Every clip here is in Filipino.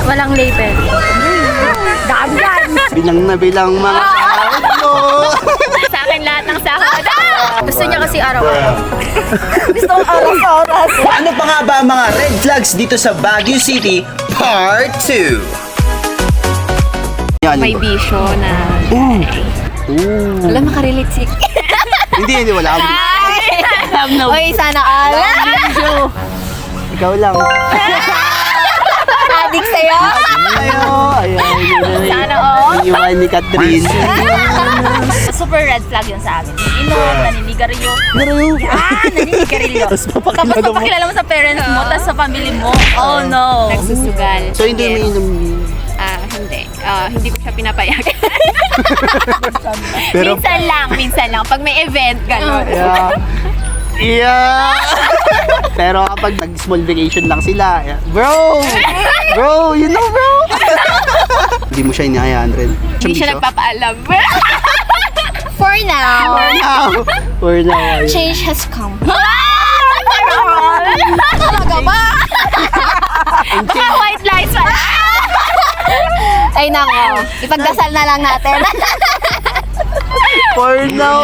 Walang label. Dami yan! Bilang na bilang mga sahod mo. Sa akin lahat ng sahod. Gusto niya kasi araw-araw. Gusto kong oras-oras. Ano pa nga ba ang mga red flags dito sa Baguio City Part 2? Yan. May bisyo na... Ooh. Alam, makarelate si... Hindi, wala. Oy, sana all. Ikaw lang. Adik sa'yo. Ayo, ayan. Sana all. Iwan ni Catherine. Super red flag yun sa amin. Inom, naninigarilyo. Naninigarilyo. Tapos Tapos papakilala mo. papakilala mo sa parents mo, tapos sa family mo. Oh no. Nagsusugal. So hindi mo inom. Hindi. Hindi ko siya pinapayagan. Pero, minsan lang. Pag may event, gano'n. yeah. Pero kapag nag-small vacation lang sila, bro, you know bro. Hindi mo siya inihayaan rin. Hindi siya nagpapaalam. For now, For now. Ayun. change has come. Talaga ba? Baka white lies pala. Ay nako, ipagdasal na lang natin. For now.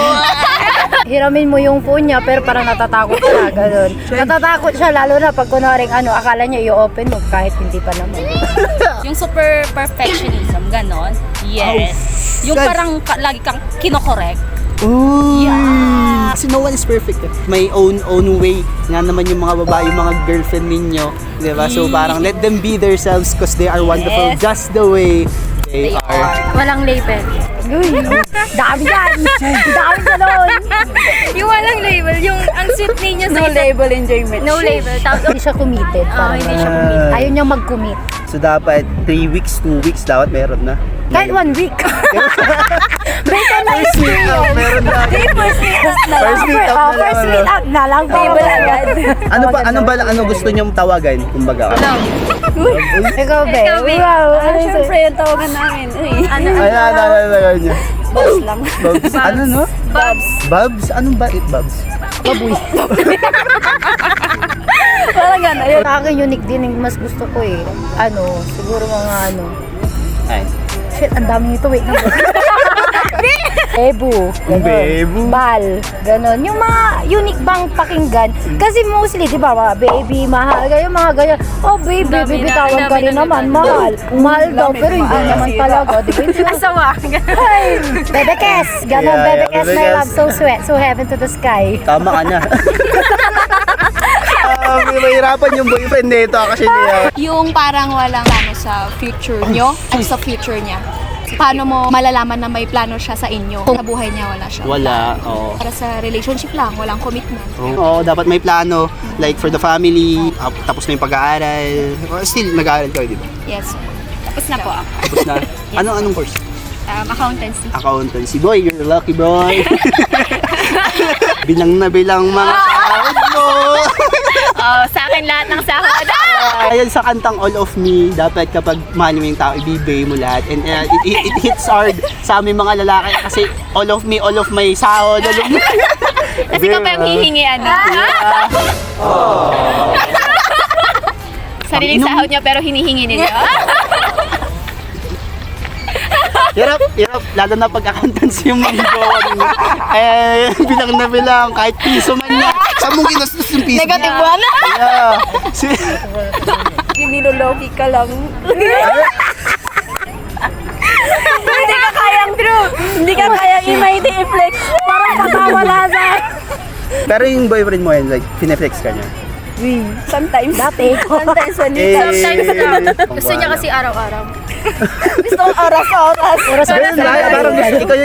Hiramin mo yung phone niya pero parang natatakot siya, gano'n. Natatakot siya lalo na pag kunaring akala niya i-open mo kahit hindi pa naman. Yung super perfectionism, gano'n. Yes. Yung parang lagi kang kinokorek. Ooh. Yeah. Kasi no one is perfect. May own way. Nga naman yung mga babae, yung mga girlfriend ninyo. Diba? So parang let them be themselves because they are wonderful Yes. just the way they are. Walang label. Uy, dami yan! Dami ka doon! Yung walang label, yung ang sweet niya sa No label enjoyment. No label. Tapos, Hindi siya committed. Parang hindi siya gano'n. committed. Ayaw niya mag-commit. So dapat 3 weeks, 2 weeks dapat meron na. Kahit 1 week. Basta na Meron na. First meet up na lang. First meet up na lang, First meet up na lang. Table agad. Ano gusto niyong tawagan? Kumbaga. Ikaw, be. Ikaw, be. Wow. Siyempre yung tawagan namin. Uy. ano? Ayan niya. Boss lang. Bubs. Ano no? Babs. Bubs? Anong bait Bubs? Baboy. Parang gano'n. Yun. Sa akin, unique din yung mas gusto ko eh. Siguro mga Ay. shit, ang dami nito, wait. Ebu. Bebu. Bal. Ganon. Yung mga unique bang pakinggan. Kasi mostly, di ba, mga baby, mahal, yung mga ganyan. Oh, baby, Dami na, bibitawan ka dami rin na, naman, dami. mahal. Mahal daw, pero hindi mahal, naman nasira. talaga. Di ba? Asawa. Ay, Bebe Kes. Ganon, Yeah, Bebe yeah, Kes, Bebe my Kes. love, so sweet, so heaven to the sky. Tama ka na. Mahirapan yung boyfriend nito kasi niya. Yung parang walang plano sa future nyo o sa future niya. Paano mo malalaman na may plano siya sa inyo kung sa buhay niya wala siya? Wala, oo. Para sa relationship lang, walang commitment. Oo, dapat may plano. Like for the family, tapos na yung pag-aaral. Still, nag-aaral ka, di ba? Yes. Tapos na po ako. Tapos na. Anong course? Accountancy. Accountancy. Boy, you're lucky, boy. Bilang na bilang mga sahod mo. Sa akin lahat ng sahod. Ayan sa kantang All of Me, dapat kapag mahal mo yung tao, ibibigay mo lahat. And it hits hard sa aming mga lalaki kasi all of me, all of my sahod. All of me. Kasi ka pa yung hihingi, ano? Sariling sahod niya pero hinihingi ninyo. Hirap. Lalo na pag accountancy yung mga gawa ninyo. Bilang na bilang, kahit piso man niya. Saan mong ginastos yung piso? Negative one. Yeah. Niloloki ka lang. Hindi ka kayang true. Hindi ka kayang i-mighty i-flex. Parang patawala sa... Pero yung boyfriend mo yun, like, pineflex ka niya. Sometimes. Dati. Sometimes when Eh, you Gusto niya kasi araw-araw. gusto kong oras-oras. Ganun ba? Parang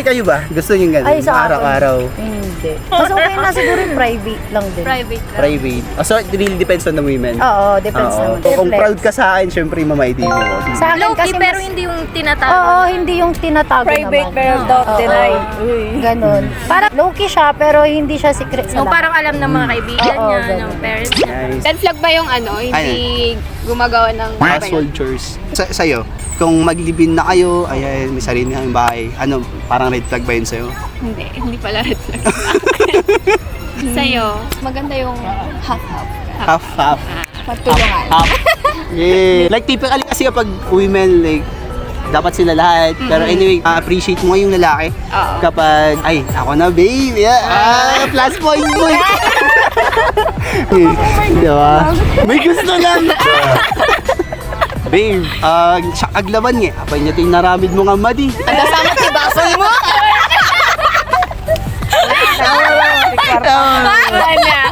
kayo ba? Gusto niyo ganun? Ay, sa akin. Araw-araw. Hindi. Mas okay na siguro yung private lang din. Private lang. Private. So, it really depends on the women. Oo, depends naman. Kung Reflex. proud ka sa akin, syempre mamayti mo. Sa akin Low-key kasi pero mas- hindi yung tinatago. Oo, hindi yung tinatago Private naman. pero don't Oo. deny. Uy. Ganon. Parang low-key siya, pero hindi siya secret sa Yung lahat. parang alam ng mga kaibigan Oo, niya, ganun. ng parents niya. Nice. Red flag ba yung hindi gumagawa ng Household chores. Sa'yo, kung maglibin na kayo, ayan, may sarili na kayong bahay, parang red flag ba yun sa'yo? Hindi pala red flag. Sa'yo. Maganda yung half-half. Half-half. Magtulungan. Yeah. Like typically kasi kapag women, like, dapat sila lahat. Pero anyway, appreciate mo yung lalaki. Kapag, ay, ako na babe. Yeah. Plus points mo. Diba? May gusto lang. Babe, siya aglaban nga. Apay niya yung naramid mo nga madi. Kasama si Basoy mo.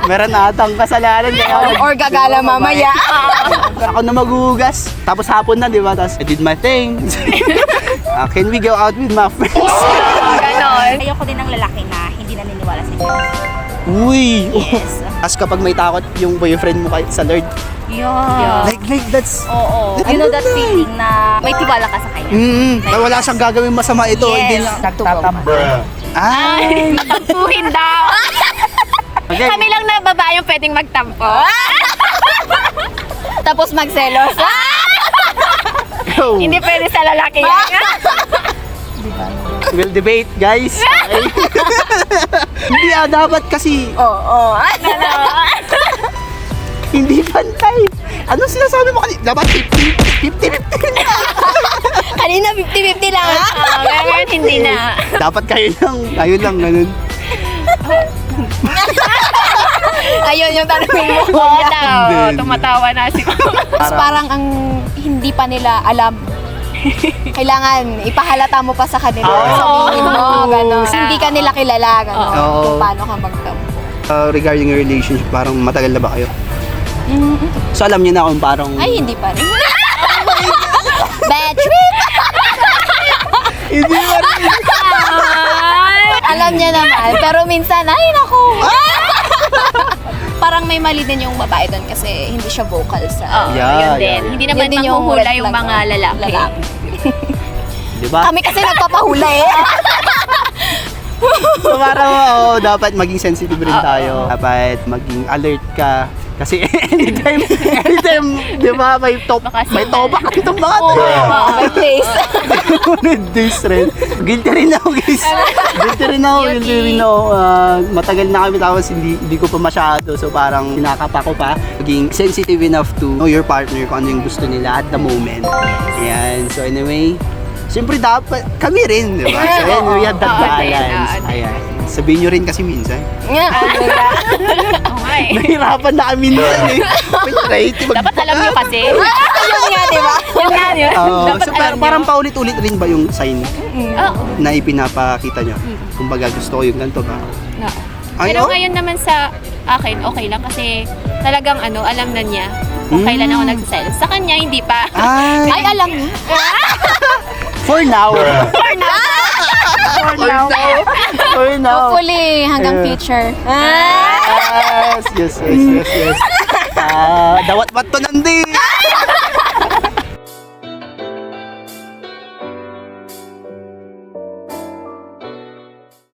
Meron na atang kasalanan. Kaya Or gagala mamaya. ako na maghuhugas. Tapos hapon na, di ba? Tapos I did my thing. Can we go out with my friends? Ganon. Ayoko din ng lalaki na hindi naniniwala sa inyo. Uy! Yes. Tapos kapag may takot yung boyfriend mo sa Lord, Yeah. like that's... Oo. You know that feeling na may tiwala ka sa kanya. na wala siyang gagawin masama ito. Hindi Yes. lang. Nagtugaw. Ay! Tampuhin daw. Okay. Kami lang na babae yung pwedeng magtampo. Tapos magselos. Go. Hindi pwede sa lalaki yan. We'll debate, guys. Okay. Hindi dapat kasi Oo. hindi pantay. Ano sinasabi mo kanina? Dapat 50-50 na. Kanina 50-50 lang. Ngayon hindi na. Dapat kayo lang, ganun. Ayun yung tanong mo. Oo daw. Hindi. Tumatawa na si Tapos parang ang hindi pa nila alam. Kailangan ipahalata mo pa sa kanila. Sabihin mo, gano'n. Hindi ka nila kilala, gano'n. Oo. Kung paano ka magtampo. Regarding your relationship, parang matagal na ba kayo? So alam niyo na kung parang... Ay, hindi pa rin. Bad trip! Hindi ba rin? Alam niya naman. Pero minsan, ay naku. Parang may mali din yung babae doon kasi hindi siya vocal sa... Yeah, Yun din. yeah. Hindi naman Yun din yung manghuhula red yung flag mga mo. lalaki. Di ba? Kami kasi nagpapahula eh. So parang dapat maging sensitive rin tayo. Dapat maging alert ka. Kasi anytime, di ba, may topak itong mga to. May place. This rin. Guilty rin ako, guys. Guilty rin ako. Matagal na kami tapos hindi ko pa masyado. So parang kinakapa ko pa. Maging sensitive enough to know your partner kung ano yung gusto nila at the moment. Ayan. So anyway, siyempre dapat kami rin, di ba? So ayan, we have that balance. Ayan. Sabihin nyo rin kasi minsan. Okay. Nahirapan na kami minsan eh. Dapat alam nyo kasi. Ayun nga, di ba? Yun nga yun. Dapat So alam nyo. parang paulit-ulit rin ba yung sign Oo. na ipinapakita nyo? Kumbaga gusto ko yung ganito ba? Ay, Pero oh. ngayon naman sa akin, okay lang kasi talagang alam na niya kung kailan ako nagsiselos. Sa kanya, hindi pa. Ay, Ay, alam niya. for now. For now. Hopefully, hanggang future. Yes. Dawat ba't to nandi?